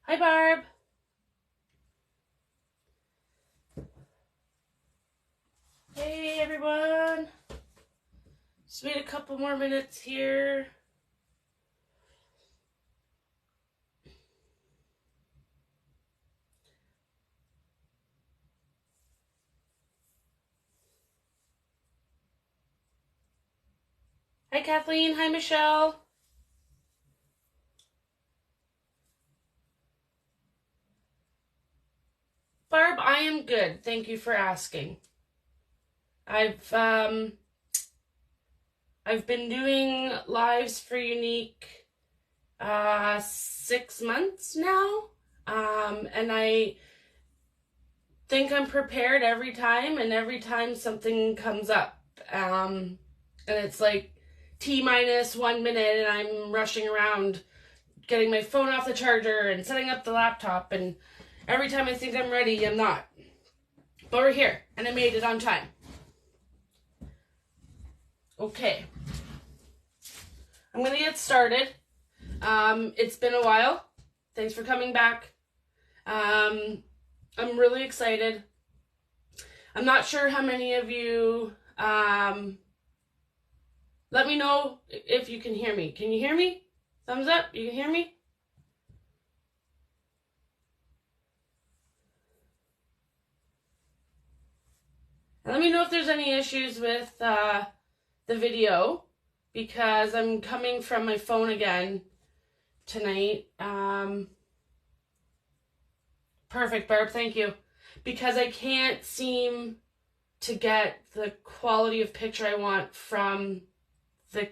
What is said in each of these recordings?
Hi, Barb. Hey, everyone. Just wait a couple more minutes here. Hi, Kathleen. Hi, Michelle. Barb, I am good. Thank you for asking. I've been doing lives for Unique 6 months now. And I think I'm prepared every time, and every time something comes up. And it's like T-minus 1 minute and I'm rushing around getting my phone off the charger and setting up the laptop, and every time I think I'm ready, I'm not. But we're here, and I made it on time. Okay. I'm going to get started. It's been a while. Thanks for coming back. I'm really excited. I'm not sure how many of you, let me know if you can hear me. Can you hear me? Thumbs up, you can hear me? Let me know if there's any issues with the video, because I'm coming from my phone again tonight. Perfect, Barb, thank you. Because I can't seem to get the quality of picture I want from the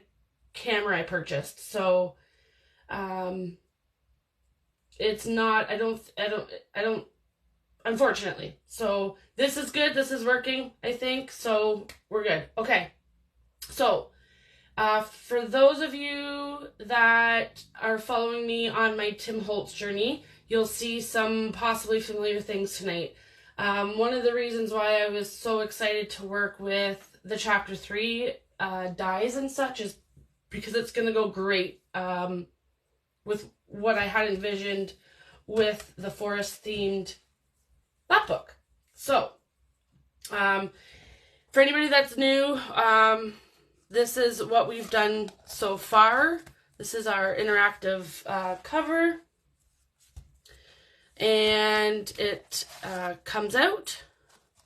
camera I purchased. So it's not, I don't, unfortunately. So this is good. This is working, I think. So we're good. Okay. So for those of you that are following me on my Tim Holtz journey, you'll see some possibly familiar things tonight. One of the reasons why I was so excited to work with the Chapter 3 dies and such is because it's going to go great with what I had envisioned with the forest-themed Lapbook. So, for anybody that's new, this is what we've done so far. This is our interactive cover. And it comes out.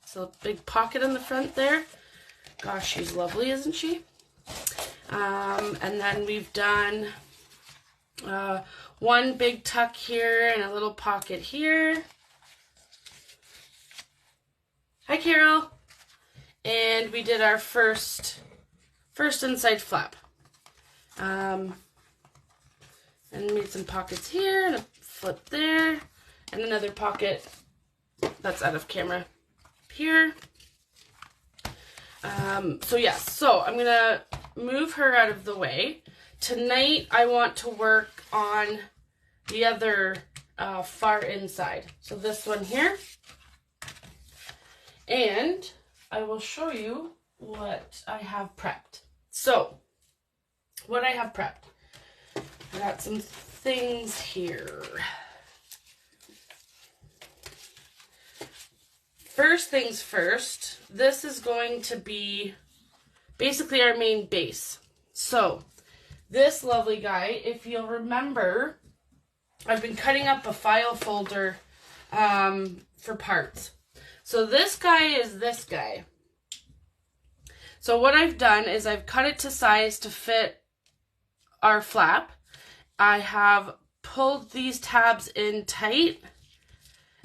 So a big pocket in the front there. Gosh, she's lovely, isn't she? And then we've done one big tuck here and a little pocket here. Hi, Carol. And we did our first inside flap. And made some pockets here and a flip there. And another pocket that's out of camera here. So yes, so I'm gonna move her out of the way. Tonight I want to work on the other far inside. So this one here. And I will show you what I have prepped. So, what I have prepped. I got some things here. First things first, this is going to be basically our main base. So, this lovely guy, if you'll remember, I've been cutting up a file folder for parts. So this guy is this guy. So what I've done is I've cut it to size to fit our flap. I have pulled these tabs in tight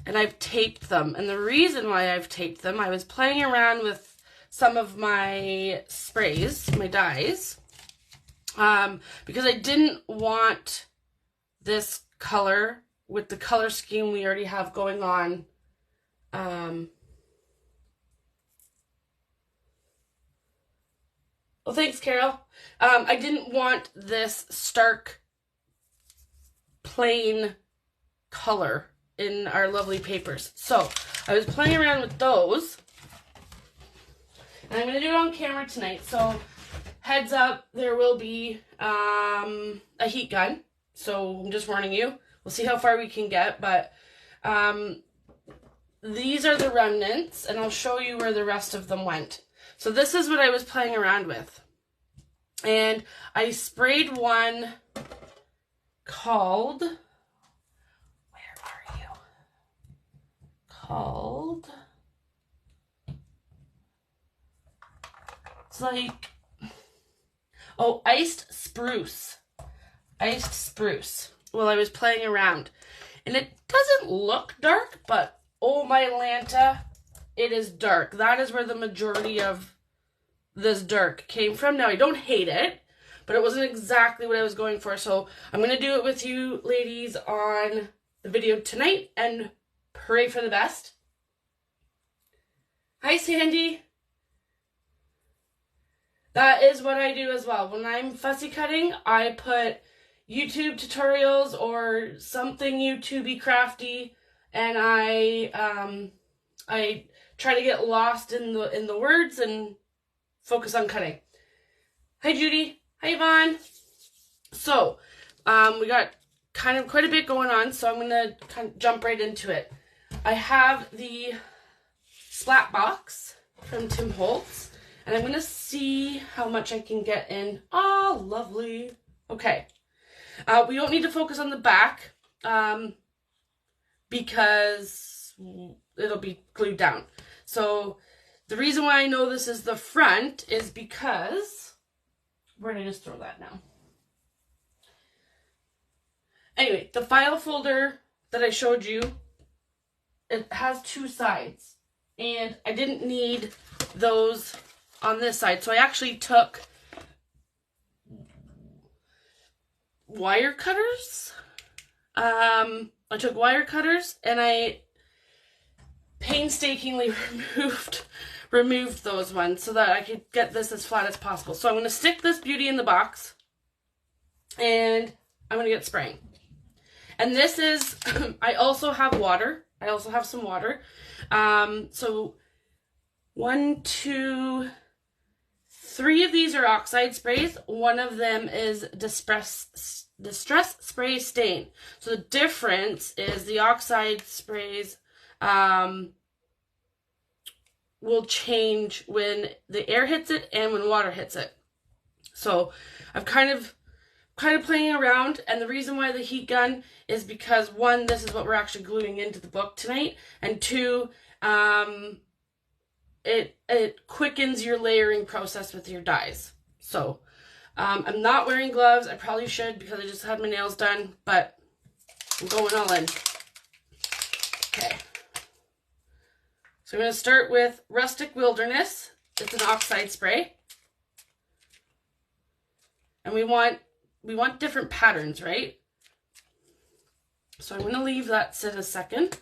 and I've taped them. And the reason why I've taped them, I was playing around with some of my sprays, my dyes, because I didn't want this color with the color scheme we already have going on. Well, thanks, Carol. I didn't want this stark, plain color in our lovely papers. So, I was playing around with those. And I'm going to do it on camera tonight. So, heads up, there will be a heat gun. So, I'm just warning you. We'll see how far we can get, but these are the remnants, and I'll show you where the rest of them went. So this is what I was playing around with. And I sprayed one called, where are you? Called, it's like, oh, iced spruce. Iced spruce. Well, I was playing around. And it doesn't look dark, but oh my Lanta, it is dark. That is where the majority of this dark came from. Now, I don't hate it, but it wasn't exactly what I was going for. So I'm going to do it with you ladies on the video tonight and pray for the best. Hi, Sandy. That is what I do as well. When I'm fussy cutting, I put YouTube tutorials or something YouTubey crafty, and I try to get lost in the words and focus on cutting. Hi, Judy. Hi, Yvonne. So, we got kind of quite a bit going on, so I'm gonna kind of jump right into it. I have the splat box from Tim Holtz, and I'm gonna see how much I can get in. Oh, lovely. Okay. We don't need to focus on the back because it'll be glued down. So the reason why I know this is the front is because, where did I just throw that now? Anyway, the file folder that I showed you, it has two sides, and I didn't need those on this side. So I actually took wire cutters. I took wire cutters and I painstakingly removed those ones so that I could get this as flat as possible. So I'm going to stick this beauty in the box and I'm going to get spraying. And this is, I also have water. I also have some water. So 1, 2, 3 of these are oxide sprays. One of them is distress spray stain. So the difference is the oxide sprays will change when the air hits it and when water hits it. So I've kind of playing around, and the reason why the heat gun is because 1, this is what we're actually gluing into the book tonight, and 2, it quickens your layering process with your dyes. So I'm not wearing gloves. I probably should because I just had my nails done, but I'm going all in. Okay. So I'm going to start with Rustic Wilderness. It's an oxide spray. And we want different patterns, right? So I'm going to leave that sit a second.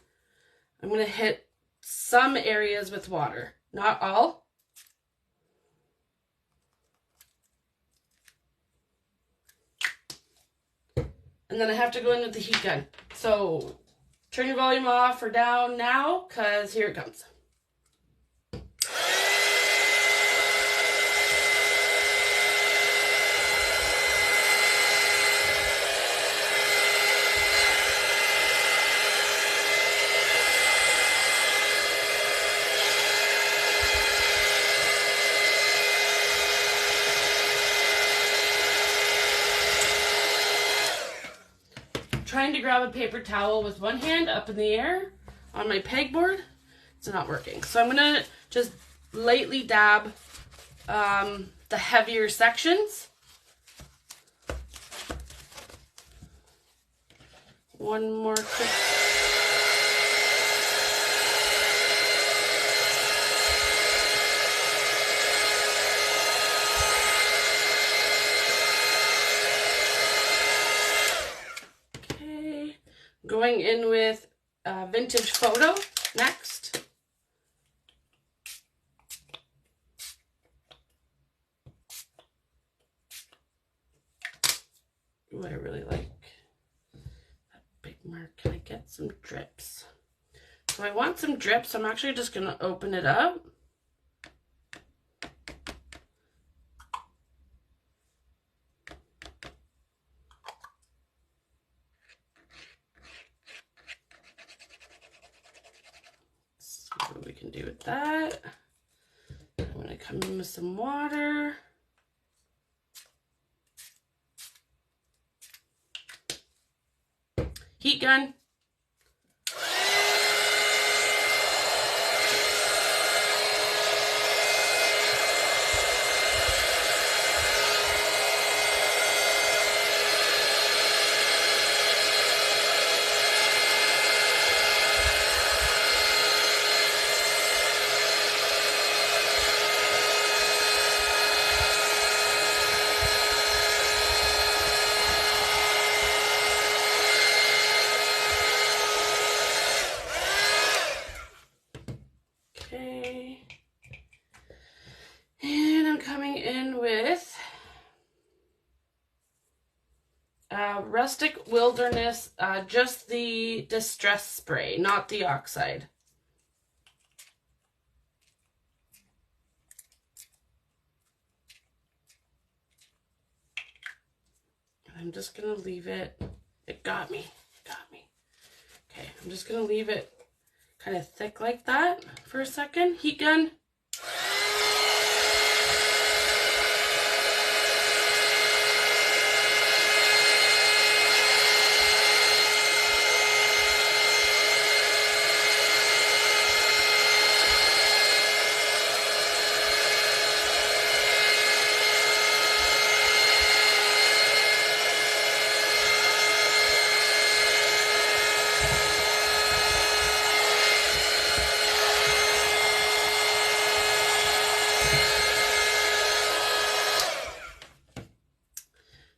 I'm going to hit some areas with water, not all. And then I have to go in with the heat gun. So turn your volume off or down now, because here it comes. Trying to grab a paper towel with one hand up in the air on my pegboard. It's not working. So I'm going to just lightly dab the heavier sections. One more quick. Going in with Vintage Photo next. Ooh, I really like that big mark. Can I get some drips? So I want some drips, so I'm actually just going to open it up. that. I'm going to come in with some water. Heat gun. Okay. And I'm coming in with Rustic Wilderness, just the Distress Spray, not the Oxide. I'm just going to leave it. It got me. It got me. Okay, I'm just going to leave it kind of thick like that for a second. Heat gun.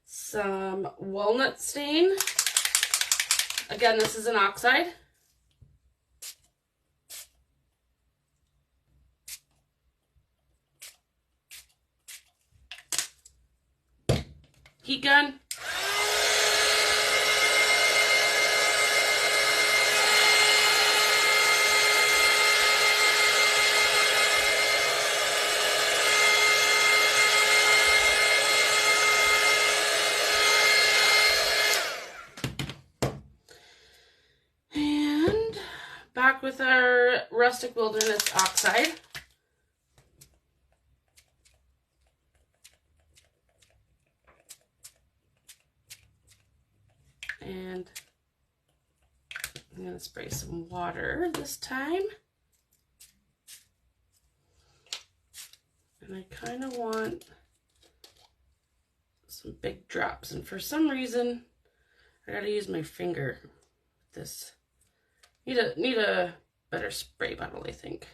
Some walnut stain. Again, this is an oxide. Heat gun. Back with our Rustic Wilderness Oxide. And I'm going to spray some water this time. And I kind of want some big drops. And for some reason, I got to use my finger with this. Need a better spray bottle, I think.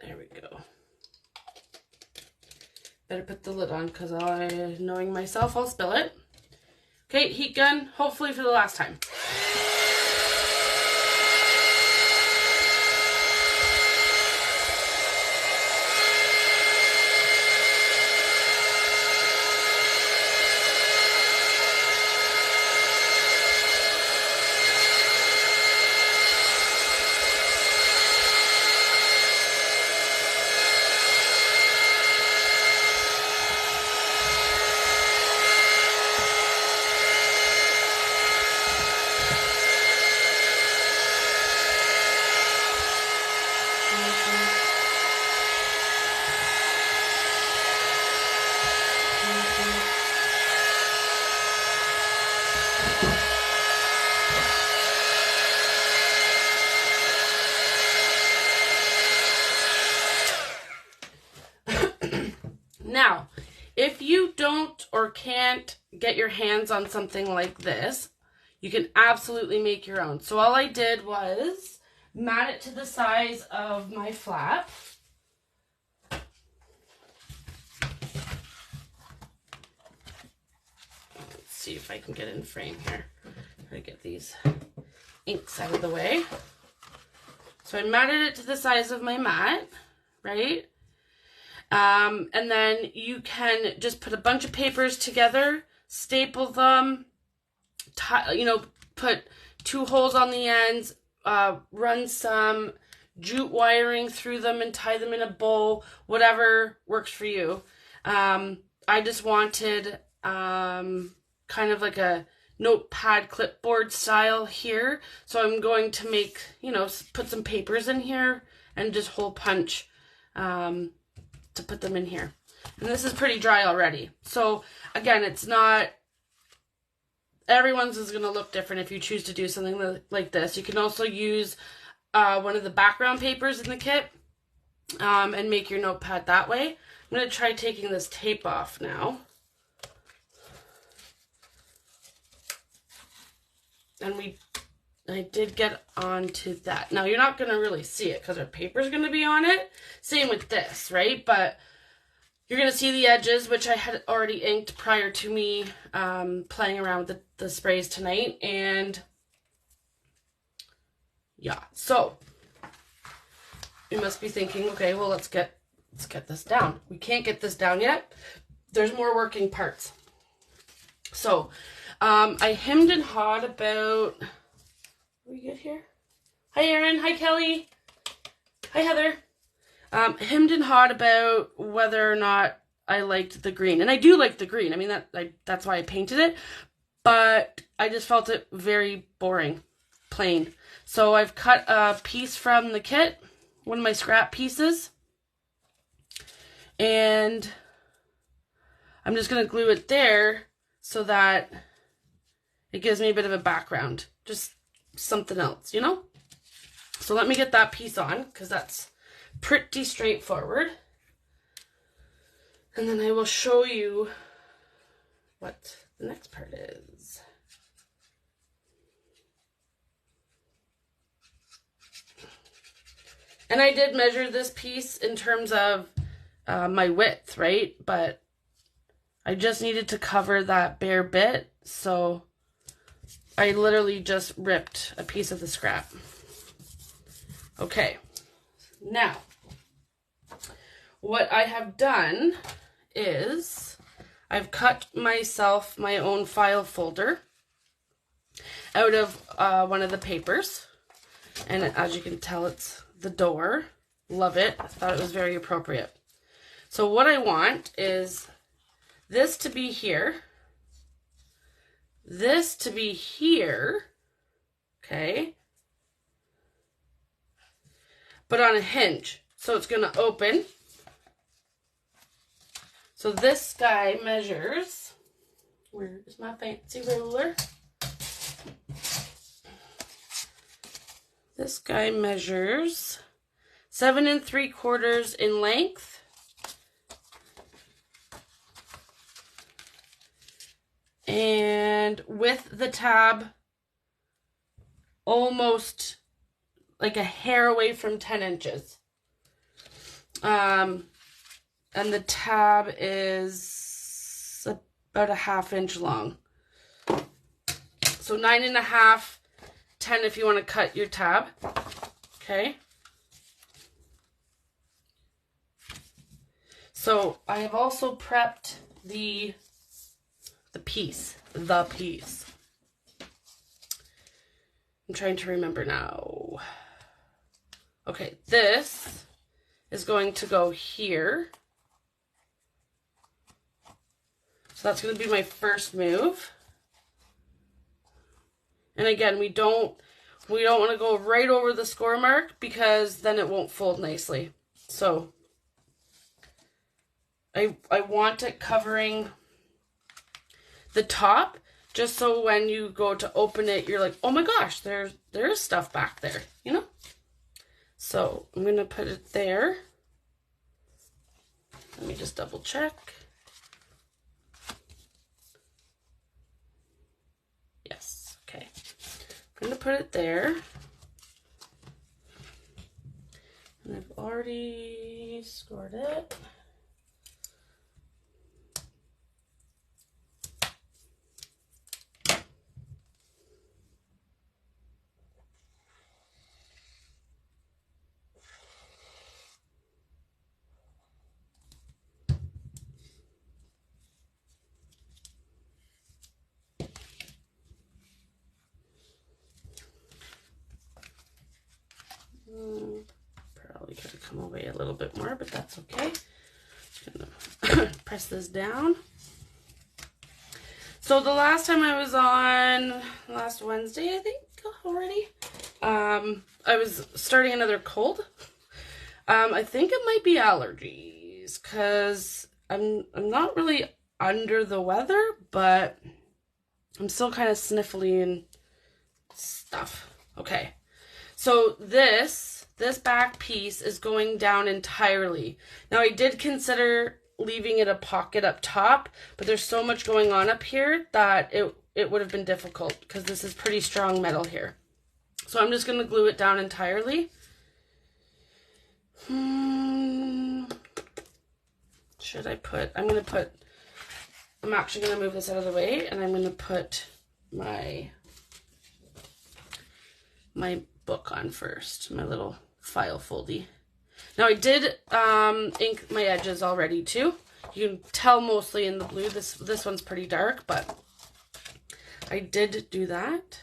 There we go. Better put the lid on because knowing myself, I'll spill it. Okay, heat gun, hopefully for the last time. Now, if you don't or can't get your hands on something like this, you can absolutely make your own. So all I did was mat it to the size of my flap. Let's see if I can get in frame here. Try to get these inks out of the way. So I matted it to the size of my mat, right? And then you can just put a bunch of papers together, staple them, put 2 holes on the ends, run some jute wiring through them and tie them in a bow, whatever works for you. I just wanted kind of like a notepad clipboard style here. So I'm going to make, you know, put some papers in here and just hole punch to put them in here. And this is pretty dry already. So again, it's not, everyone's is going to look different if you choose to do something like this. You can also use one of the background papers in the kit and make your notepad that way. I'm going to try taking this tape off now. And I did get onto that. Now, you're not going to really see it because our paper's going to be on it. Same with this, right? But you're going to see the edges, which I had already inked prior to me playing around with the sprays tonight. And yeah, so you must be thinking, okay, well, let's get this down. We can't get this down yet. There's more working parts. So I hemmed and hawed about, are we good here? Hi, Erin. Hi, Kelly. Hi, Heather. Hemmed and hawed about whether or not I liked the green. And I do like the green. I mean, that's why I painted it. But I just felt it very boring, plain. So I've cut a piece from the kit, one of my scrap pieces. And I'm just going to glue it there so that it gives me a bit of a background. Just something else, you know? So let me get that piece on because that's pretty straightforward. And then I will show you what the next part is. And I did measure this piece in terms of my width, right? But I just needed to cover that bare bit, so I literally just ripped a piece of the scrap. Okay, now what I have done is I've cut myself my own file folder out of one of the papers, and as you can tell, it's the door. Love it. I thought it was very appropriate. So what I want is this to be here, this to be here, okay, but on a hinge. So it's going to open. So this guy measures, where is my fancy ruler? This guy measures 7 3/4 in length. And with the tab, almost like a hair away from 10 inches. And the tab is about a 1/2 inch long. So 9 1/2, 10 if you want to cut your tab. Okay. So I have also prepped the piece. I'm trying to remember now. Okay, this is going to go here. So that's going to be my first move. And again, we don't want to go right over the score mark because then it won't fold nicely. So I want it covering the top, just so when you go to open it, you're like, oh my gosh, there is stuff back there, you know? So I'm going to put it there. Let me just double check. Yes, okay. I'm going to put it there. And I've already scored it. Probably could have come away a little bit more, but that's okay. Just gonna press this down. So the last time I was on, last Wednesday, I think, already, I was starting another cold. I think it might be allergies, because I'm not really under the weather, but I'm still kind of sniffly and stuff. Okay, so this back piece is going down entirely. Now, I did consider leaving it a pocket up top, but there's so much going on up here that it would have been difficult because this is pretty strong metal here. So I'm just going to glue it down entirely. Should I put, I'm actually going to move this out of the way, and I'm going to put my book on first, my little file foldy. Now, I did ink my edges already too. You can tell mostly in the blue. This one's pretty dark, but I did do that.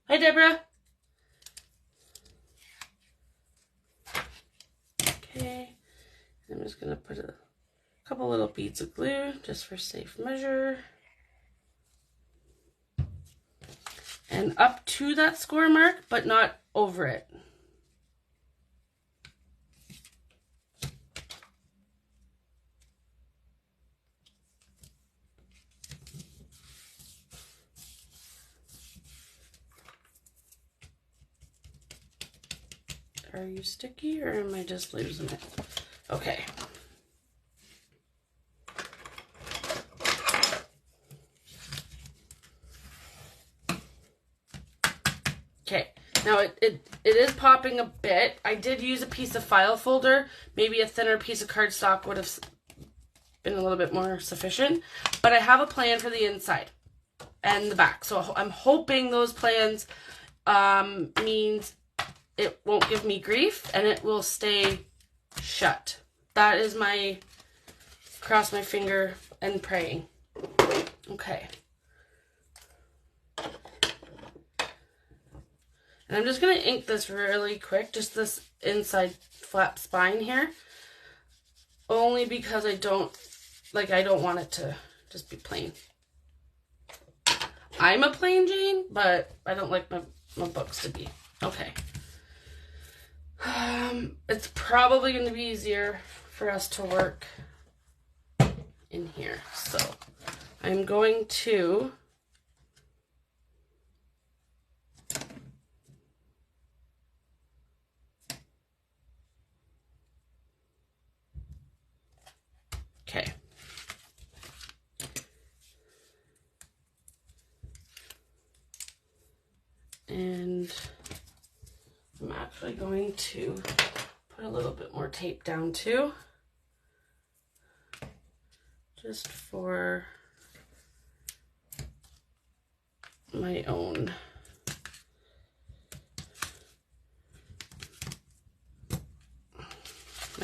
Hi, Deborah. Okay, I'm just gonna put a couple little beads of glue just for safe measure. And up to that score mark, but not over it. Are you sticky, or am I just losing it? Okay. Okay, now it is popping a bit. I did use a piece of file folder. Maybe a thinner piece of cardstock would have been a little bit more sufficient. But I have a plan for the inside and the back. So I'm hoping those plans means it won't give me grief and it will stay shut. That is my cross my finger and praying. Okay. And I'm just going to ink this really quick, just this inside flap spine here. Only because I don't want it to just be plain. I'm a plain Jane, but I don't like my books to be. Okay. It's probably going to be easier for us to work in here. So I'm going to okay. And I'm actually going to put a little bit more tape down too, just for my own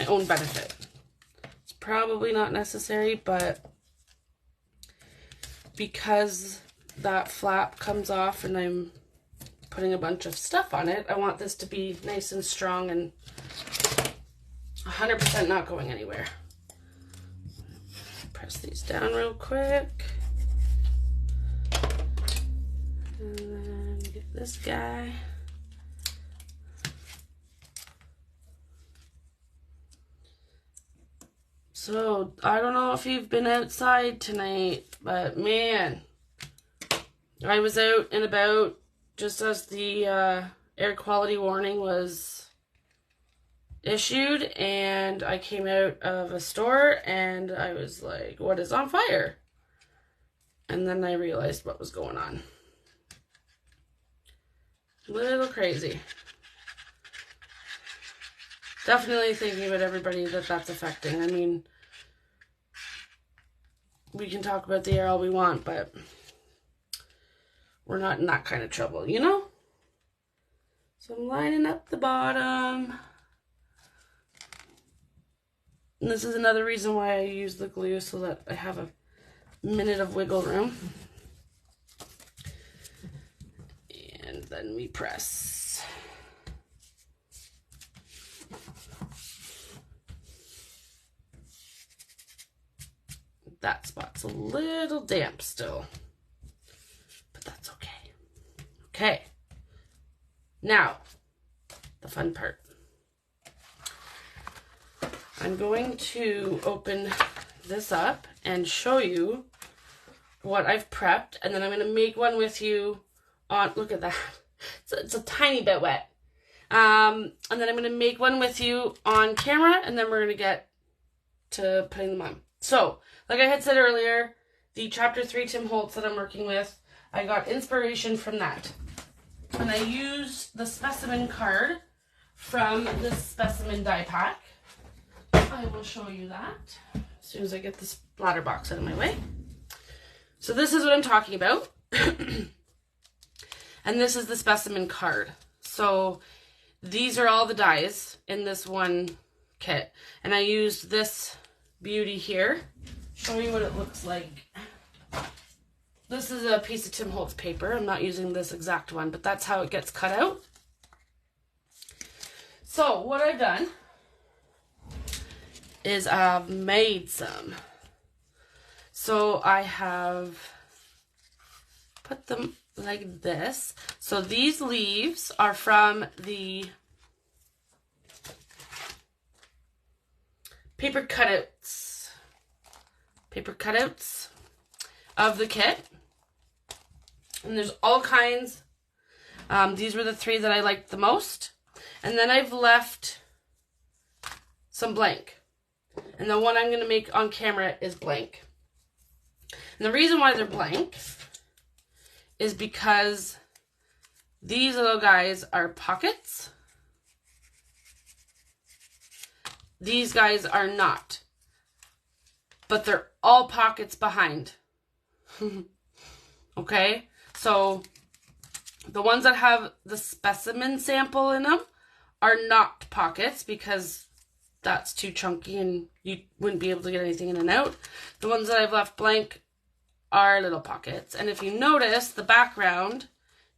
benefit. It's probably not necessary, but because that flap comes off and I'm putting a bunch of stuff on it, I want this to be nice and strong and 100% not going anywhere. Press these down real quick. And then get this guy. So, I don't know if you've been outside tonight, but man, I was out and about just as the air quality warning was issued, and I came out of a store and I was like, what is on fire? And then I realized what was going on. A little crazy. Definitely thinking about everybody that's affecting. I mean, we can talk about the air all we want, but we're not in that kind of trouble, you know? So I'm lining up the bottom. And this is another reason why I use the glue, so that I have a minute of wiggle room. And then we press. that spot's a little damp still, but that's okay. Okay, now the fun part. I'm going to open this up and show you what I've prepped, and then I'm going to make one with you on, look at that, it's a tiny bit wet. And then I'm going to make one with you on camera, and then we're going to get to putting them on. So, like I had said earlier, the Chapter 3 Tim Holtz that I'm working with, I got inspiration from that. And I used the specimen card from this specimen die pack. I will show you that as soon as I get this splatter box out of my way. So this is what I'm talking about. And this is the specimen card. So these are all the dies in this one kit. And I used this beauty here. Show you what it looks like. This is a piece of Tim Holtz paper. I'm not using this exact one, but that's how it gets cut out. So what I've done is I've made some. So I have put them like this. So these leaves are from the paper cutouts of the kit. And there's all kinds. These were the 3 that I liked the most. And then I've left some blank. And the one I'm going to make on camera is blank. And the reason why they're blank is because these little guys are pockets. These guys are not. But they're all pockets behind. Okay? So the ones that have the specimen sample in them are not pockets because that's too chunky and you wouldn't be able to get anything in and out. The ones that I've left blank are little pockets. And if you notice, the background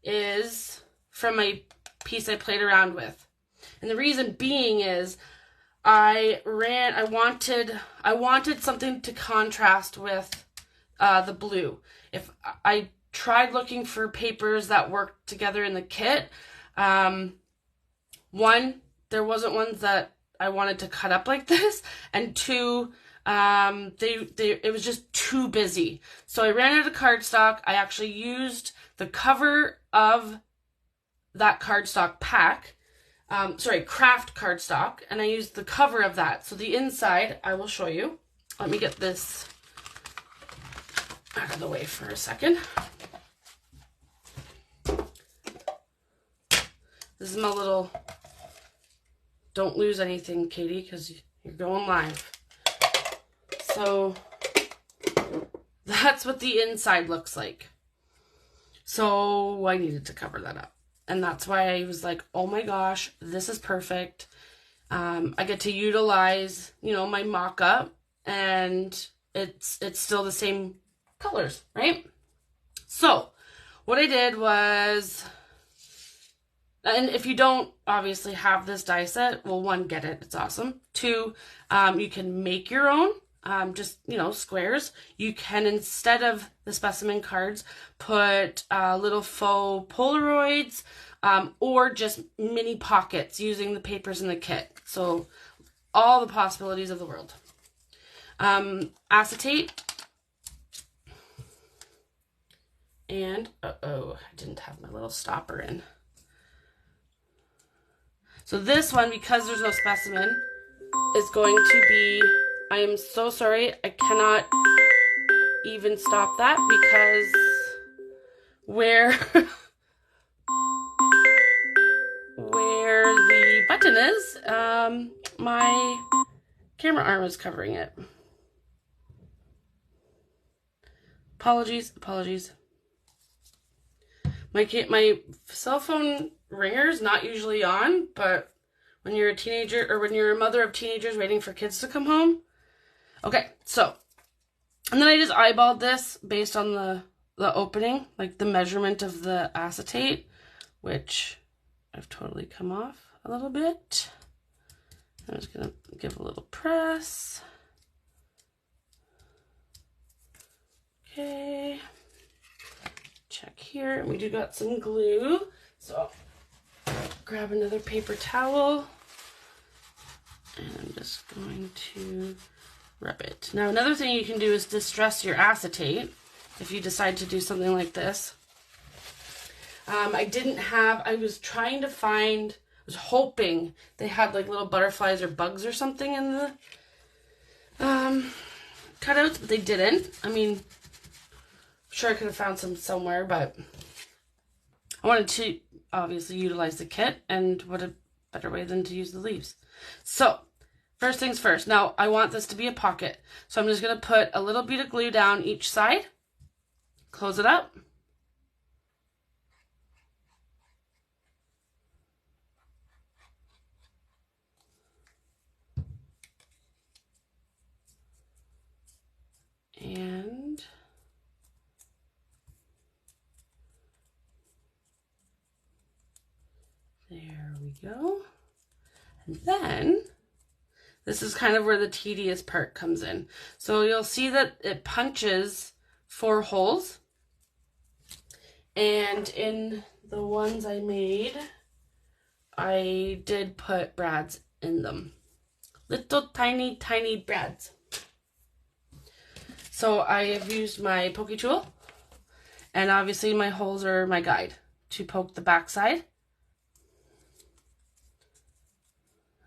is from a piece I played around with. And the reason being is I wanted something to contrast with the blue. If I tried looking for papers that worked together in the kit, one, there wasn't ones that I wanted to cut up like this, and 2, it was just too busy. So I ran out of cardstock. I actually used the cover of that cardstock pack, craft cardstock, and I used the cover of that. So the inside, I will show you. Let me get this out of the way for a second. This is my little, don't lose anything, Katie, because you're going live. So that's what the inside looks like. So I needed to cover that up. And that's why I was like, oh my gosh, this is perfect. I get to utilize, my mock-up, and it's still the same colors, right? So what I did was, and if you don't obviously have this die set, well, 1, get it. It's awesome. 2, you can make your own, just, squares. You can, instead of the specimen cards, put little faux Polaroids, or just mini pockets using the papers in the kit. So all the possibilities of the world. Acetate. And, I didn't have my little stopper in. So this one, because there's no specimen, is going to be, I am so sorry, I cannot even stop that because where the button is, my camera arm is covering it. Apologies. My cell phone ringer's not usually on, but when you're a teenager, or when you're a mother of teenagers waiting for kids to come home. Okay, so, and then I just eyeballed this based on the opening, like the measurement of the acetate, which I've totally come off a little bit. I'm just gonna give a little press. Okay. Check here. We do got some glue. So grab another paper towel. And I'm just going to rub it. Now another thing you can do is distress your acetate if you decide to do something like this. I was trying to find, I was hoping they had like little butterflies or bugs or something in the cutouts, but they didn't. I mean, I'm sure I could have found some somewhere, but I wanted to obviously utilize the kit, and what a better way than to use the leaves. So, first things first. Now, I want this to be a pocket, so I'm just going to put a little bit of glue down each side, close it up. And there we go. And then this is kind of where the tedious part comes in. So you'll see that it punches 4 holes. And in the ones I made, I did put brads in them. Little tiny, tiny brads. So I have used my pokey tool, and obviously my holes are my guide to poke the back side.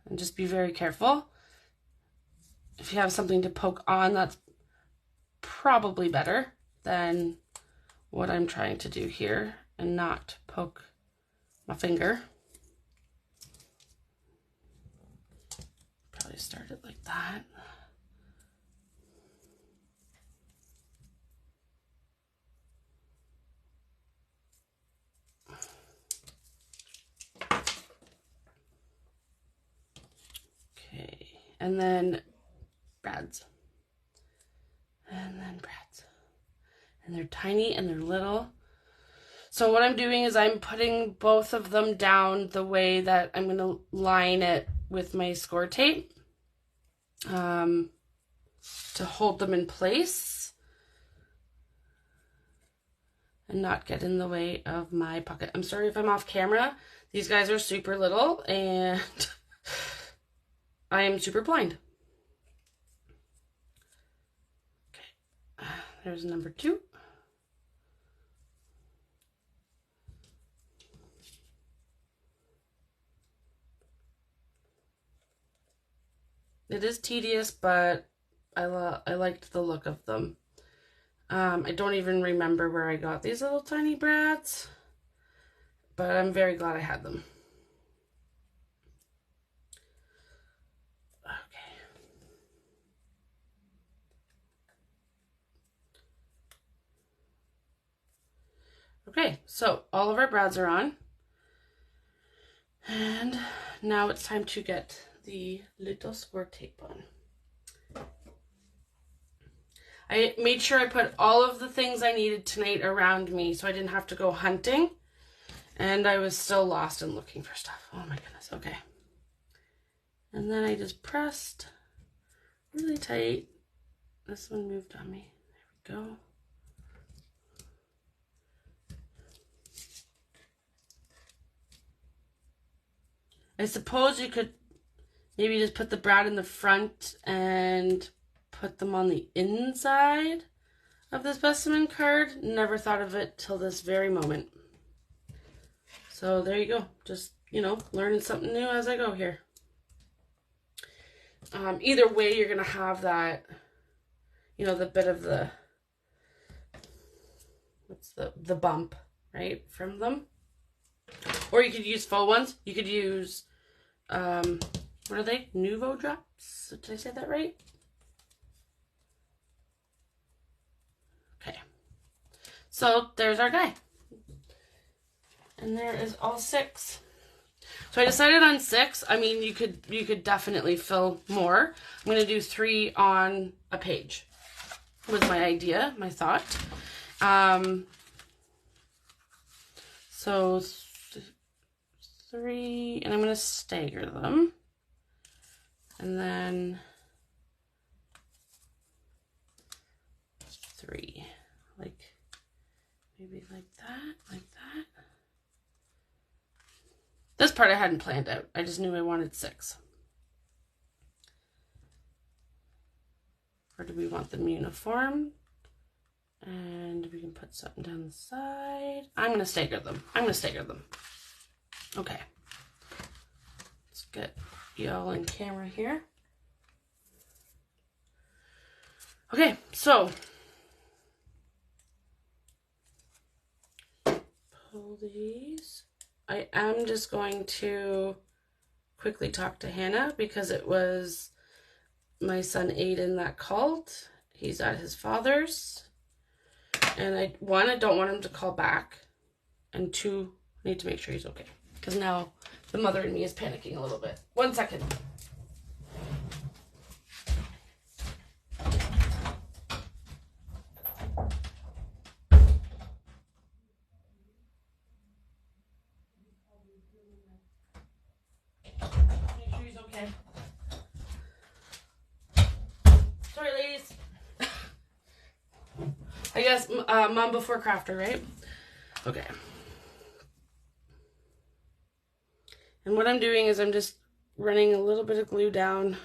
And just be very careful. If you have something to poke on, that's probably better than what I'm trying to do here and not poke my finger. Probably start it like that. Okay, and then brads. And then brads. And they're tiny and they're little. So what I'm doing is I'm putting both of them down the way that I'm going to line it with my score tape to hold them in place and not get in the way of my pocket. I'm sorry if I'm off camera. These guys are super little and I am super blind. Okay, there's number 2. It is tedious, but I liked the look of them. I don't even remember where I got these little tiny brads, but I'm very glad I had them. Okay, so all of our brads are on. And now it's time to get the little score tape on. I made sure I put all of the things I needed tonight around me so I didn't have to go hunting. And I was still lost and looking for stuff. Oh my goodness, okay. And then I just pressed really tight. This one moved on me. There we go. I suppose you could maybe just put the brad in the front and put them on the inside of the specimen card. Never thought of it till this very moment. So there you go. Just, you know, learning something new as I go here. Either way, you're going to have that, you know, the bit of the, what's the bump, right, from them. Or you could use faux ones. You could use, what are they? Nouveau drops? Did I say that right? Okay. So there's our guy. And there is all 6. So I decided on 6. I mean, you could definitely fill more. I'm going to do 3 on a page. Was my idea, my thought. So 3, and I'm going to stagger them. And then 3. Maybe like that, like that. This part I hadn't planned out. I just knew I wanted 6. Or do we want them uniform? And we can put something down the side. I'm going to stagger them. Okay. Let's get y'all in camera here. Okay, so pull these. I am just going to quickly talk to Hannah because it was my son Aiden that called. He's at his father's. And I don't want him to call back. And 2, I need to make sure he's okay. Because now the mother in me is panicking a little bit. 1 second. Make sure he's okay. Sorry, ladies. I guess mom before crafter, right? Okay. And what I'm doing is I'm just running a little bit of glue down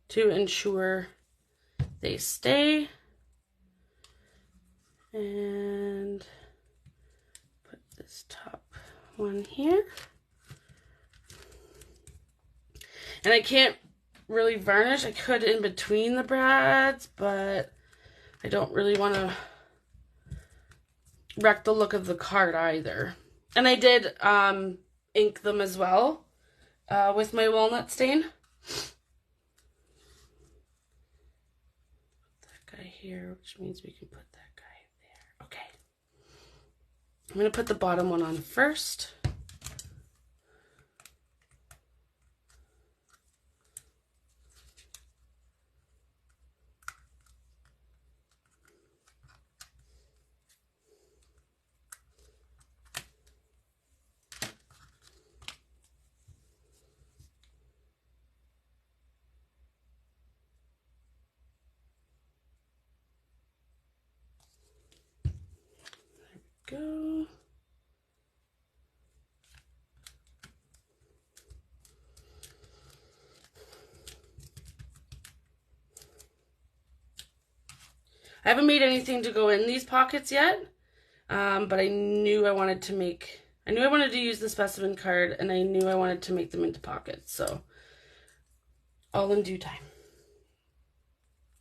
to ensure they stay. And put this top one here. And I can't really varnish. I could in between the brads, but I don't really want to wreck the look of the card either. And I did ink them as well with my walnut stain. That guy here, which means we can put that guy there. Okay. I'm going to put the bottom one on first. Go. I haven't made anything to go in these pockets yet, but I knew I wanted to use the specimen card, and I knew I wanted to make them into pockets, so all in due time.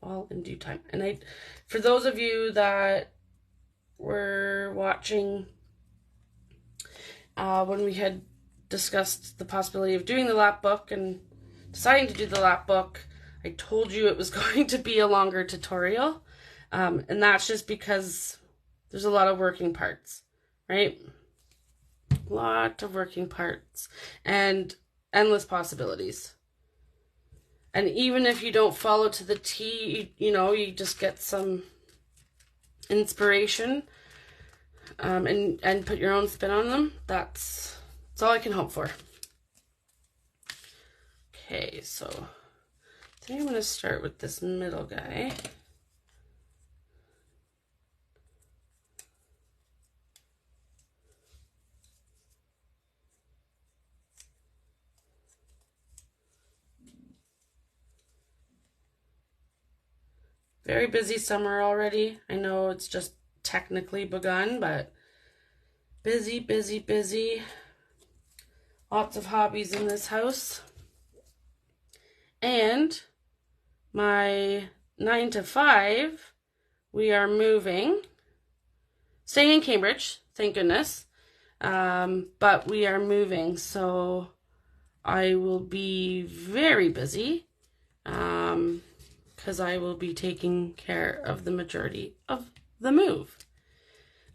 All in due time. And for those of you that were watching when we had discussed the possibility of doing the lapbook and deciding to do the lapbook, I told you it was going to be a longer tutorial, and that's just because there's a lot of working parts, right? A lot of working parts and endless possibilities. And even if you don't follow to the T, you just get some inspiration and put your own spin on them. That's all I can hope for. Okay, so I think I'm going to start with this middle guy. Very busy summer already. I know it's just technically begun, but busy, busy, busy. Lots of hobbies in this house. And my 9 to 5, we are moving. Staying in Cambridge, thank goodness. But we are moving, so I will be very busy. Because I will be taking care of the majority of the move.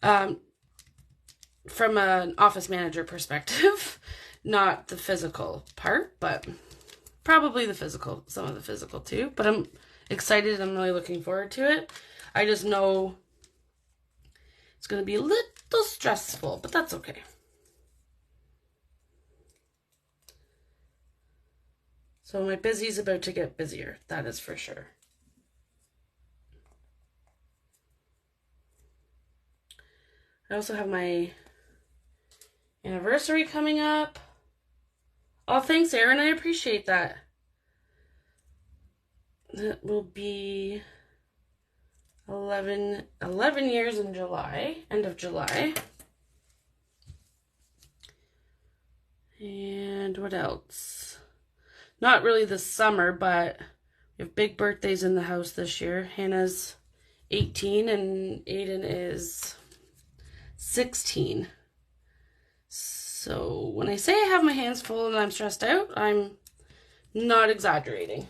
From an office manager perspective, not the physical part, but probably some of the physical too. But I'm excited. I'm really looking forward to it. I just know it's going to be a little stressful, but that's okay. So my busy's about to get busier, that is for sure. I also have my anniversary coming up. Oh, thanks, Erin. I appreciate that. That will be 11 years in July, end of July. And what else? Not really this summer, but we have big birthdays in the house this year. Hannah's 18 and Aiden is 16. So when I say I have my hands full and I'm stressed out, I'm not exaggerating.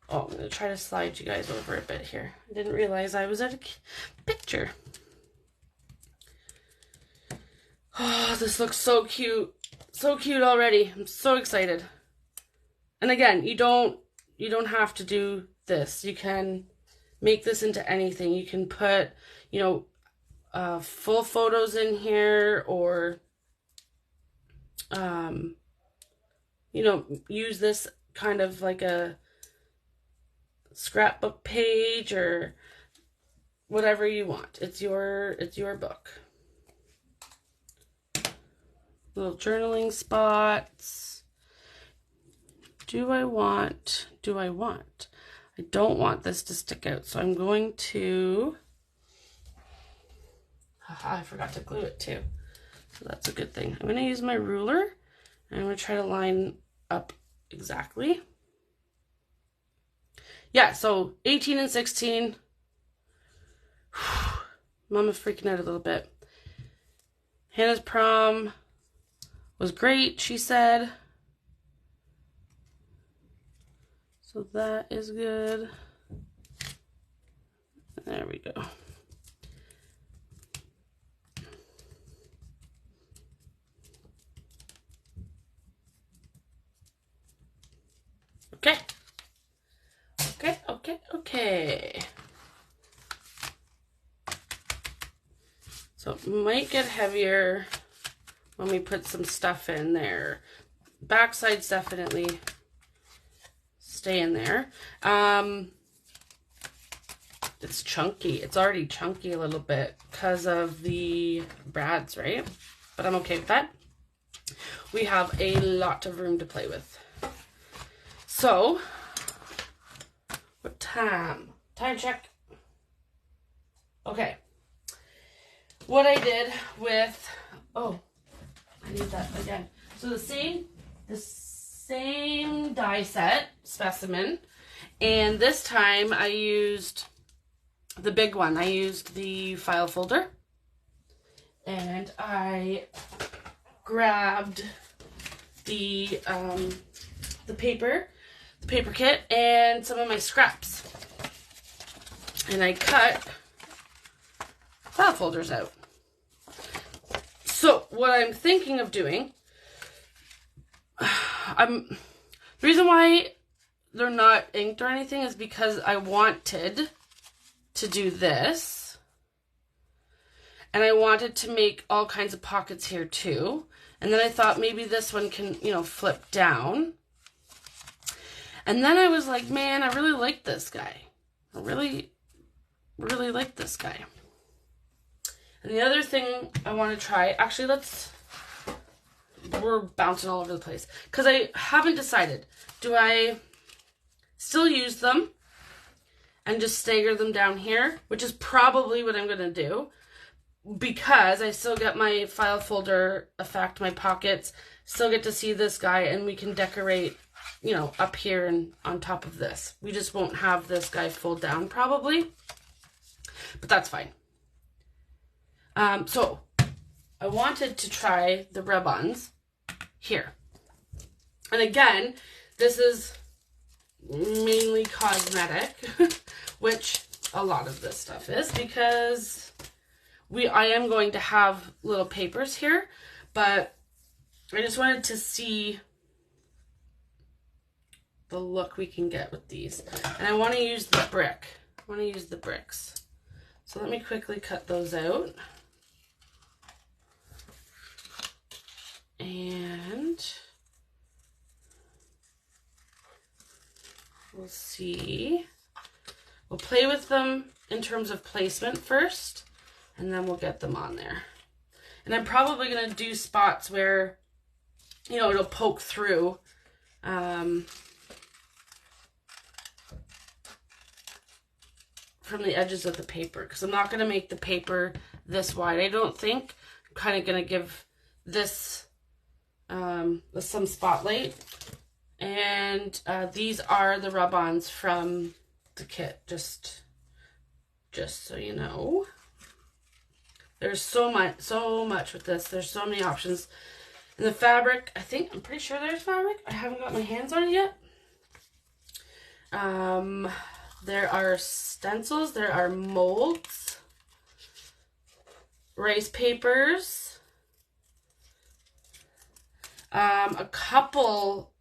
Oh, I'm going to try to slide you guys over a bit here. I didn't realize I was at a picture. Oh, this looks so cute. So cute already. I'm so excited. And again, you don't have to do this. You can make this into anything. You can put, you know, full photos in here, or you know, use this kind of like a scrapbook page or whatever you want. It's your book. Little journaling spots. I don't want this to stick out, so I'm going to, I forgot to glue it too, so that's a good thing. I'm going to use my ruler, and I'm going to try to line up exactly. Yeah, so 18 and 16. Mama's freaking out a little bit. Hannah's prom was great, she said. So that is good. There we go. Okay. Okay. So it might get heavier when we put some stuff in there. Backside's definitely stay in there. It's chunky. It's already chunky a little bit because of the brads, right? But I'm okay with that. We have a lot of room to play with. So, what time? Time check. Okay. What I did with, oh, I need that again. So the same die set specimen, and this time I used the big one. I used the file folder, and I grabbed the paper kit and some of my scraps, and I cut file folders out. So what I'm thinking of doing, the reason why they're not inked or anything is because I wanted to do this, and I wanted to make all kinds of pockets here too. And then I thought maybe this one can, you know, flip down. And then I was like, man, I really like this guy. I really like this guy. And the other thing I want to try, actually, we're bouncing all over the place, because I haven't decided. Do I still use them and just stagger them down here, which is probably what I'm going to do, because I still get my file folder effect, my pockets, still get to see this guy, and we can decorate, you know, up here and on top of this. We just won't have this guy fold down probably, but that's fine. So I wanted to try the rub-ons here. And again, this is mainly cosmetic, which a lot of this stuff is, because I am going to have little papers here, but I just wanted to see the look we can get with these. And I want to use the brick. I want to use the bricks. So let me quickly cut those out. And we'll see. We'll play with them in terms of placement first. And then we'll get them on there. And I'm probably going to do spots where, you know, it'll poke through. From the edges of the paper, because I'm not going to make the paper this wide, I don't think. I'm kind of going to give this some spotlight. And these are the rub-ons from the kit, just so you know. There's so much with this. There's so many options. And the fabric, I'm pretty sure there's fabric. I haven't got my hands on it yet. There are stencils, there are molds, rice papers, a couple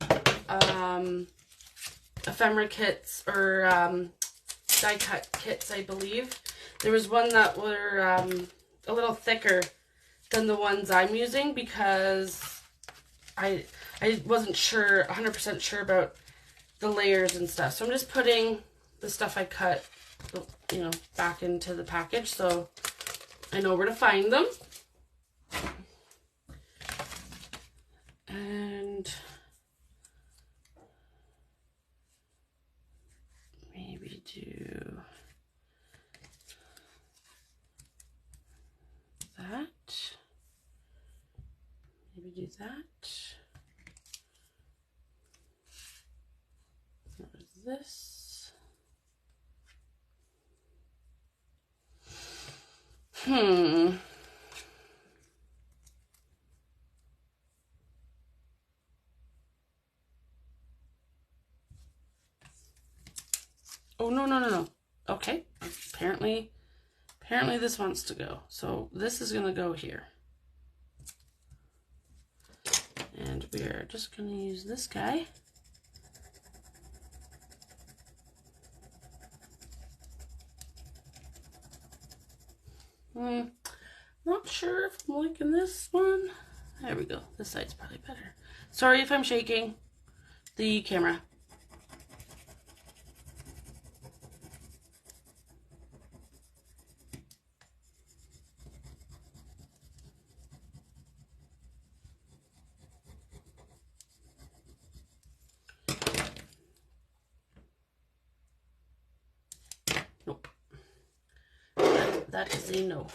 ephemera kits or die cut kits, I believe. There was one that were a little thicker than the ones I'm using because I wasn't 100% sure about the layers and stuff. So I'm just putting the stuff I cut, you know, back into the package so I know where to find them. And maybe do that. Maybe do that. There's this. Oh, no. Okay. Apparently this wants to go. So this is going to go here. And we are just going to use this guy. Not sure if I'm liking this one. There we go. This side's probably better. Sorry if I'm shaking the camera. Nope. That is a no.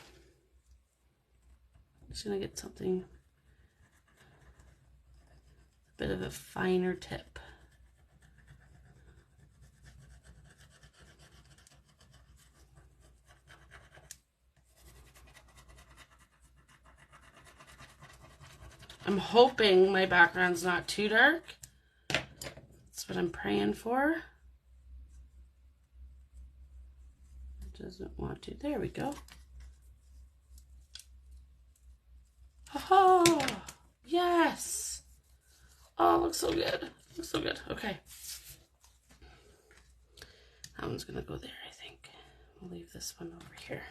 Just gonna get something a bit of a finer tip. I'm hoping my background's not too dark. That's what I'm praying for. It doesn't want to. There we go. Oh, yes. Oh, looks so good. Looks so good. Okay. That one's going to go there, I think. We'll leave this one over here.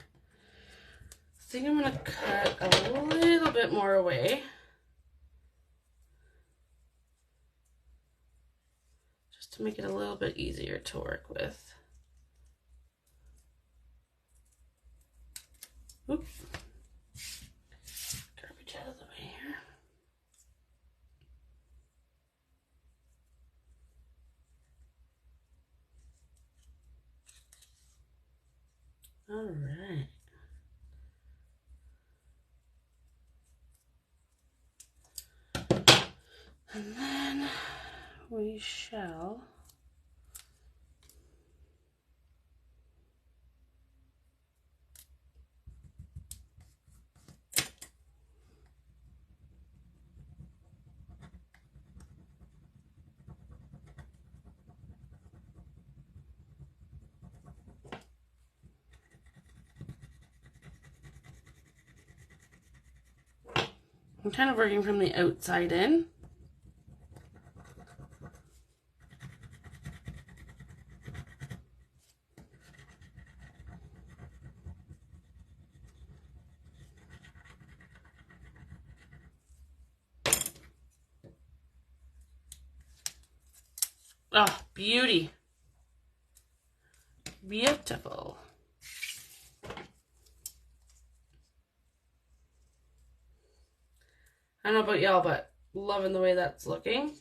I think I'm going to cut a little bit more away. Just to make it a little bit easier to work with. Oop. Garbage out of the way here. All right. And then we shall I'm kind of working from the outside in. Oh, beauty. Beautiful. I don't know about y'all, but loving the way that's looking.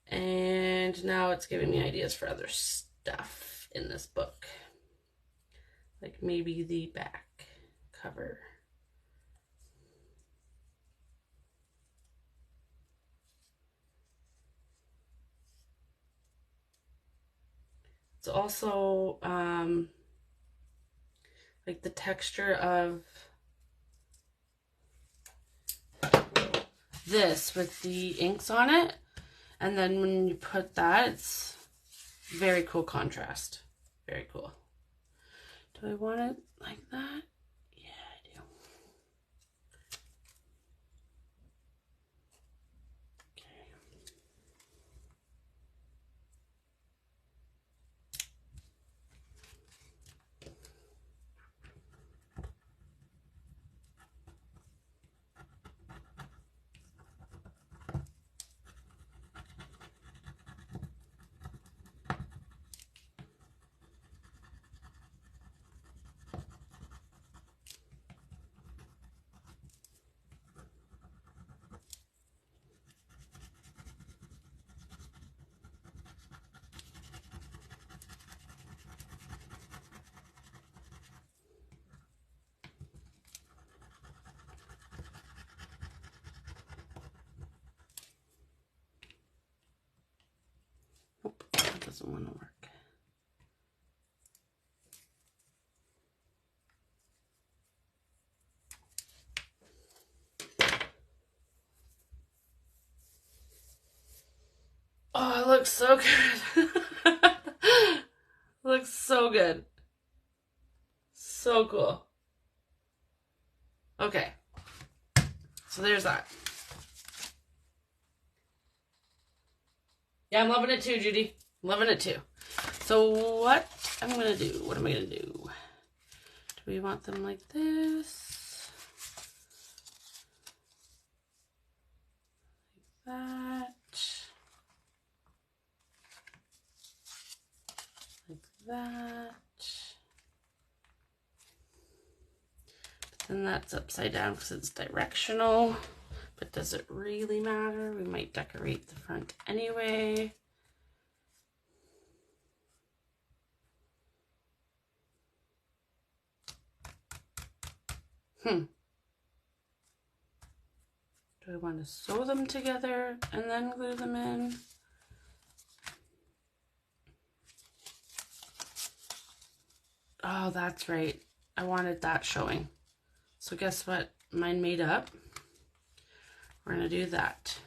And now it's giving me ideas for other stuff in this book. Like maybe the back cover. It's also like the texture of this with the inks on it. And then when you put that, it's very cool contrast. Very cool. Do I want it like that? Yeah, I do. Nope, that doesn't want to work. Oh, it looks so good. It looks so good. So cool. Okay. So there's that. Yeah, I'm loving it too, Judy. Loving it too. So what I'm going to do, what am I going to do? Do we want them like this? Like that. Like that. But then that's upside down because it's directional. But does it really matter? We might decorate the front anyway. Do I want to sew them together and then glue them in? Oh, that's right. I wanted that showing. So guess what? Mine made up. We're going to do that.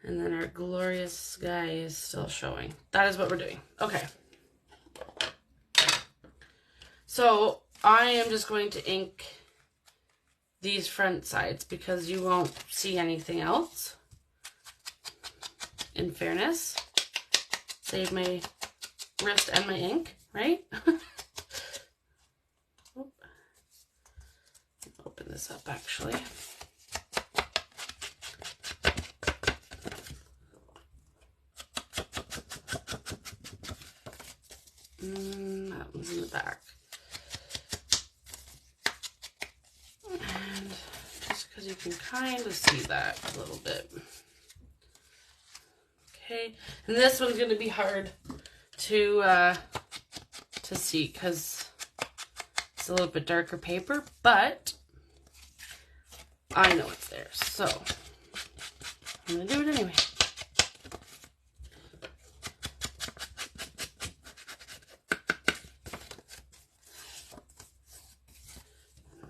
And then our glorious sky is still showing. That is what we're doing. Okay. So I am just going to ink these front sides because you won't see anything else. In fairness. Save my wrist and my ink, right? Open this up actually. That one's in the back. And just because you can kind of see that a little bit. Okay, and this one's going to be hard to see because it's a little bit darker paper, but I know it's there, so I'm going to do it anyway.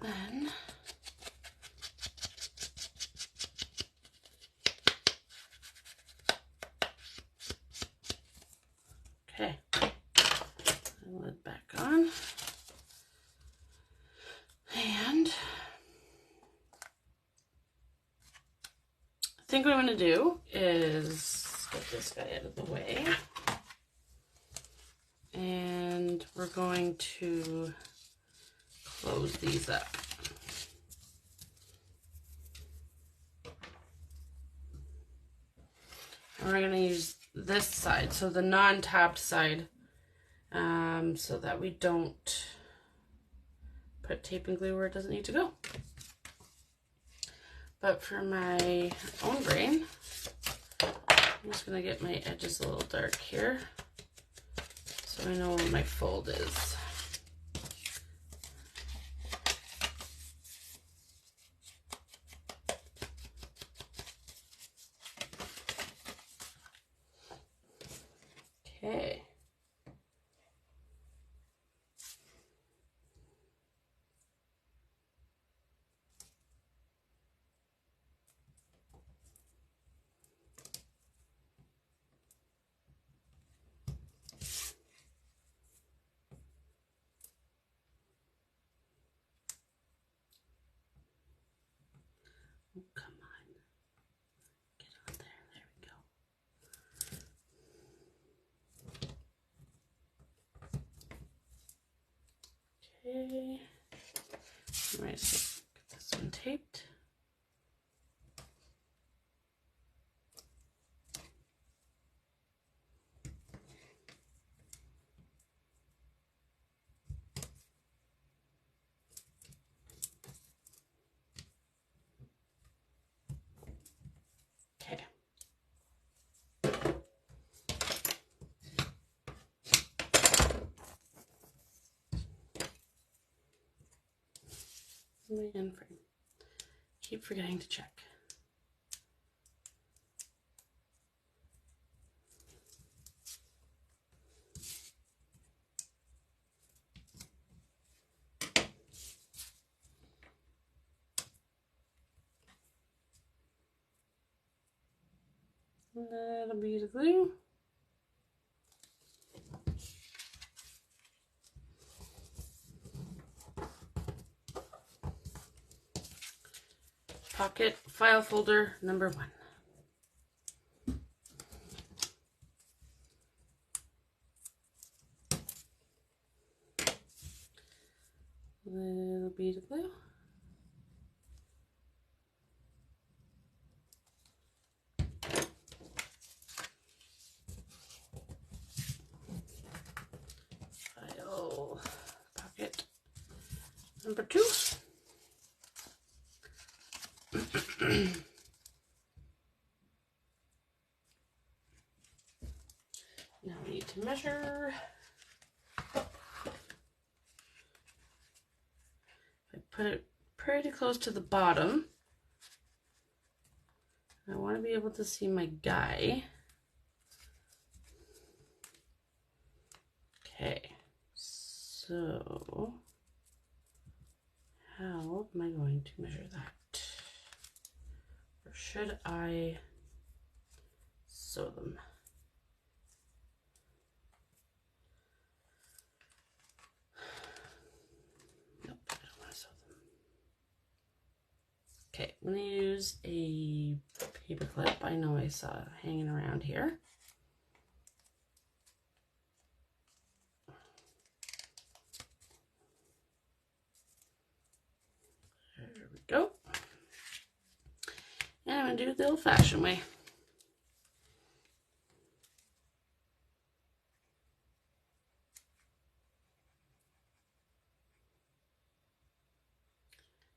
Then okay, lid back on, and I think what I'm going to do is get this guy out of the way, and we're going to close these up. And we're going to use this side, so the non-tabbed side, so that we don't put tape and glue where it doesn't need to go. But for my own brain, I'm just going to get my edges a little dark here so I know where my fold is. Okay. Oh, come on. Get on there. There we go. Okay. All right, so get this one taped. Okay. My end frame. Keep forgetting to check. That'll be the glue. Pocket file folder number 1. Little bead of glue. File pocket number 2. Now we need to measure. I put it pretty close to the bottom. I want to be able to see my guy. Okay, so how am I going to measure that? Or should I sew them? Nope, I don't want to sew them. Okay, I'm going to use a paper clip I know I saw hanging around here. There we go. And I'm going to do it the old-fashioned way.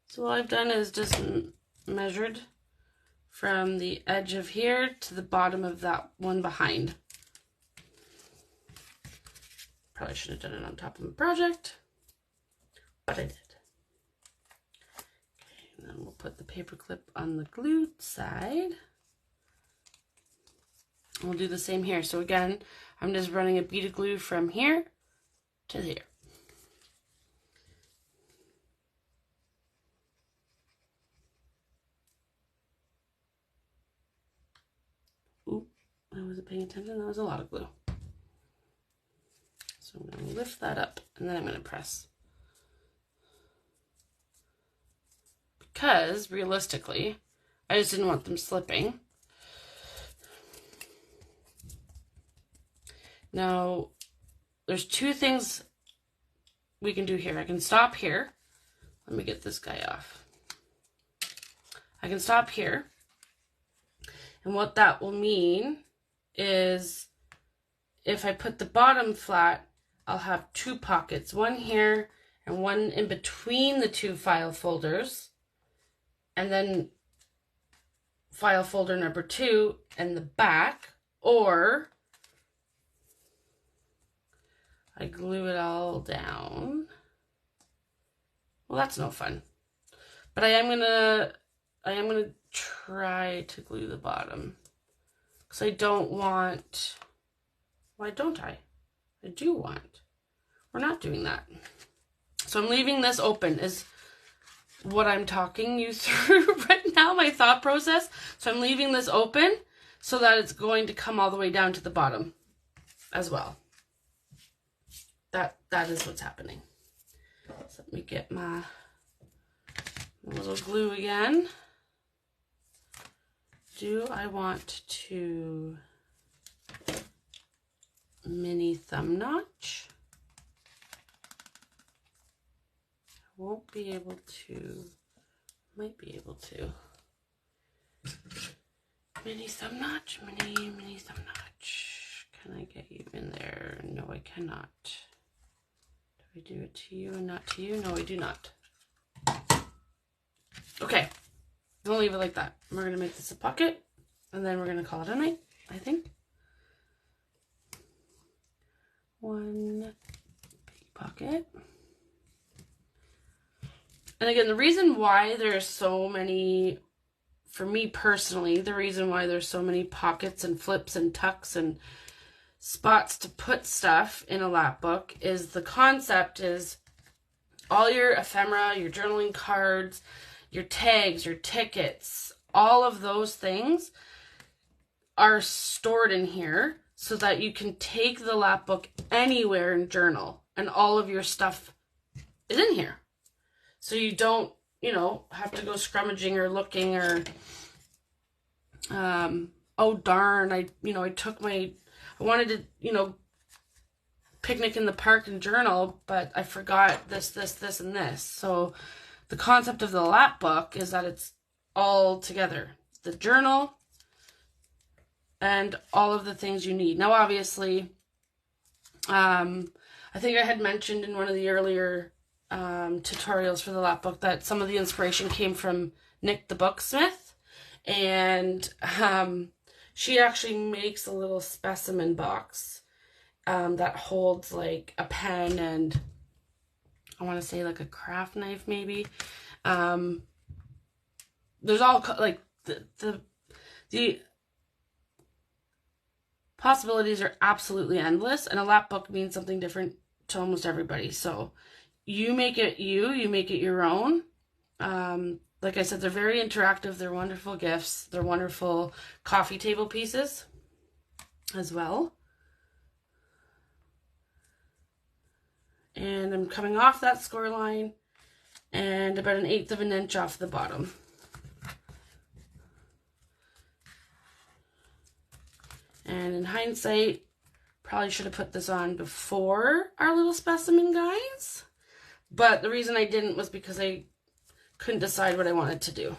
So all I've done is just measured from the edge of here to the bottom of that one behind. Probably should have done it on top of my project, but I did. Okay, and then we'll put the paper clip on the glued side. We'll do the same here. So again, I'm just running a bead of glue from here to here. Oop, I wasn't paying attention. That was a lot of glue. So I'm going to lift that up and then I'm going to press. Because realistically, I just didn't want them slipping. Now, there's 2 things we can do here. I can stop here. Let me get this guy off. I can stop here. And what that will mean is if I put the bottom flat, I'll have 2 pockets, one here and one in between the 2 file folders. And then file folder number 2 in the back, or I glue it all down. Well, that's no fun. But I am gonna try to glue the bottom, because I don't want, why don't I? I do want. We're not doing that. So I'm leaving this open is what I'm talking you through right now, my thought process. So I'm leaving this open so that it's going to come all the way down to the bottom as well. That is what's happening. So let me get my little glue again. Do I want to mini thumb notch? I won't be able to, might be able to. Mini thumb notch, mini thumb notch. Can I get you in there? No, I cannot. Do I do it to you and not to you? No, I do not. Okay, we'll leave it like that. We're gonna make this a pocket, and then we're gonna call it a night, I think. One big pocket. And again, the reason why there's so many, for me personally, the reason why there's so many pockets and flips and tucks and spots to put stuff in a lap book is the concept is all your ephemera, your journaling cards, your tags, your tickets, all of those things are stored in here so that you can take the lap book anywhere and journal, and all of your stuff is in here. So you don't, you know, have to go scrummaging or looking or, oh darn, I wanted to, you know, picnic in the park and journal, but I forgot this, and this. So the concept of the lap book is that it's all together. The journal and all of the things you need. Now, obviously, I think I had mentioned in one of the earlier tutorials for the lap book that some of the inspiration came from Nick the Booksmith, and she actually makes a little specimen box that holds like a pen and I want to say like a craft knife maybe. There's all like the possibilities are absolutely endless, and a lap book means something different to almost everybody. So you make it you make it your own. Like I said, they're very interactive. They're wonderful gifts. They're wonderful coffee table pieces as well. And I'm coming off that score line and about 1/8 of an inch off the bottom. And in hindsight, probably should have put this on before our little specimen guys. But the reason I didn't was because I couldn't decide what I wanted to do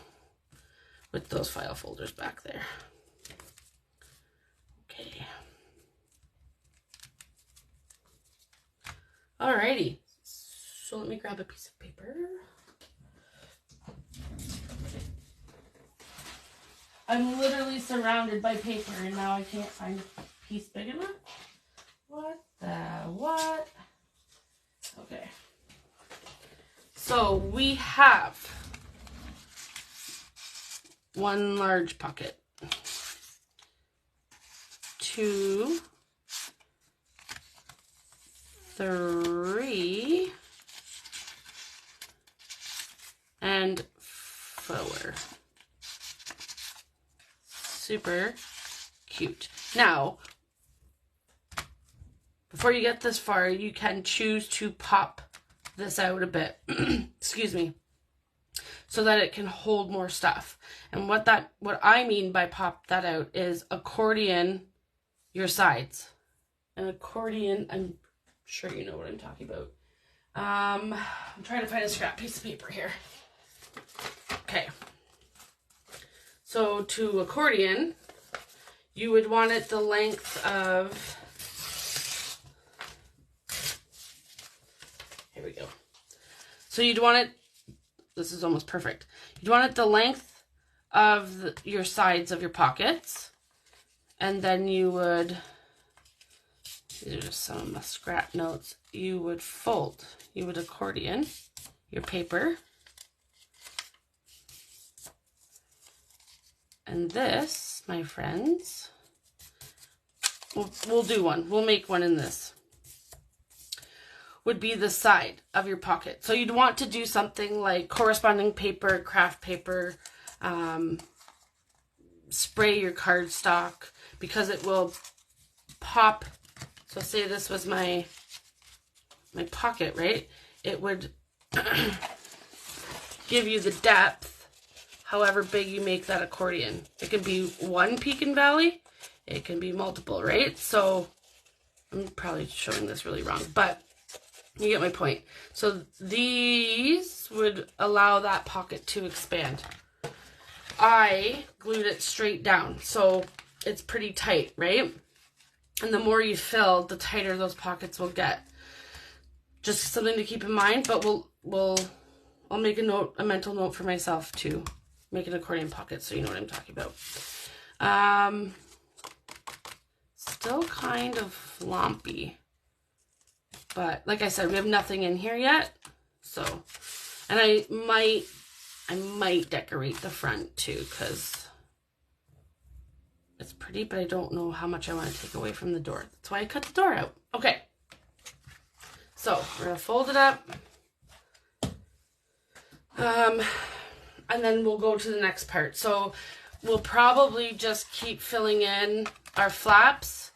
with those file folders back there. Okay. Alrighty. So let me grab a piece of paper. I'm literally surrounded by paper and now I can't find a piece big enough. What? Okay. So we have one large pocket, 2, 3, and 4. Super cute. Now, before you get this far, you can choose to pop this out a bit, excuse me, so that it can hold more stuff. And what I mean by pop that out is accordion your sides. An accordion, I'm sure you know what I'm talking about. I'm trying to find a scrap piece of paper here. Okay. So to accordion, you would want it the length of, here we go. So you'd want it, this is almost perfect. You'd want it the length of your sides of your pockets. And then you would, these are just some of my scrap notes, you would fold, you would accordion your paper. And this, my friends, we'll do one. We'll make one in this. Would be the side of your pocket. So you'd want to do something like corresponding paper, craft paper, spray your cardstock, because it will pop. So say this was my pocket, right? It would give you the depth however big you make that accordion. It can be one peak and valley. It can be multiple, right? So I'm probably showing this really wrong, but you get my point. So these would allow that pocket to expand. I glued it straight down, so it's pretty tight, right? And the more you fill, the tighter those pockets will get. Just something to keep in mind, but I'll make a mental note for myself to make an accordion pocket so you know what I'm talking about. Still kind of lumpy, but like I said, we have nothing in here yet. So, and I might decorate the front too, because it's pretty, but I don't know how much I want to take away from the door. That's why I cut the door out. Okay. So we're gonna fold it up. And then we'll go to the next part. So we'll probably just keep filling in our flaps,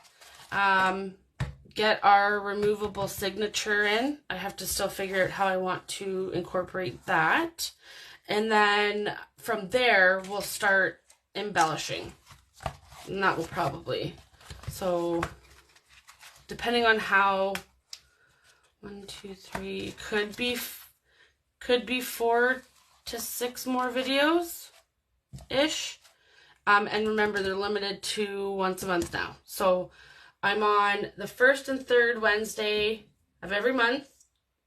get our removable signature in. I have to still figure out how I want to incorporate that. And then from there, we'll start embellishing. And that will probably, so depending on how, 1, 2, 3, could be 4 to 6 more videos ish. And remember, they're limited to once a month now. So I'm on the 1st and 3rd Wednesday of every month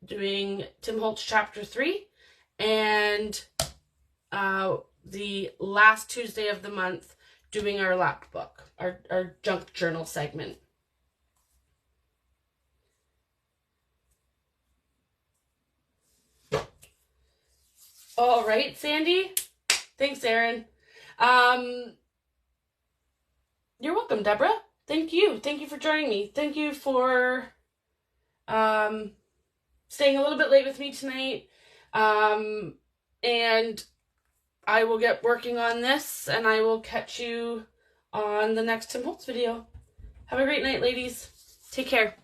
doing Tim Holtz chapter 3, and the last Tuesday of the month doing our Lapbook, our junk journal segment. All right, Sandy. Thanks, Erin. You're welcome, Deborah. Thank you. Thank you for joining me. Thank you for staying a little bit late with me tonight. And I will get working on this, and I will catch you on the next Tim Holtz video. Have a great night, ladies. Take care.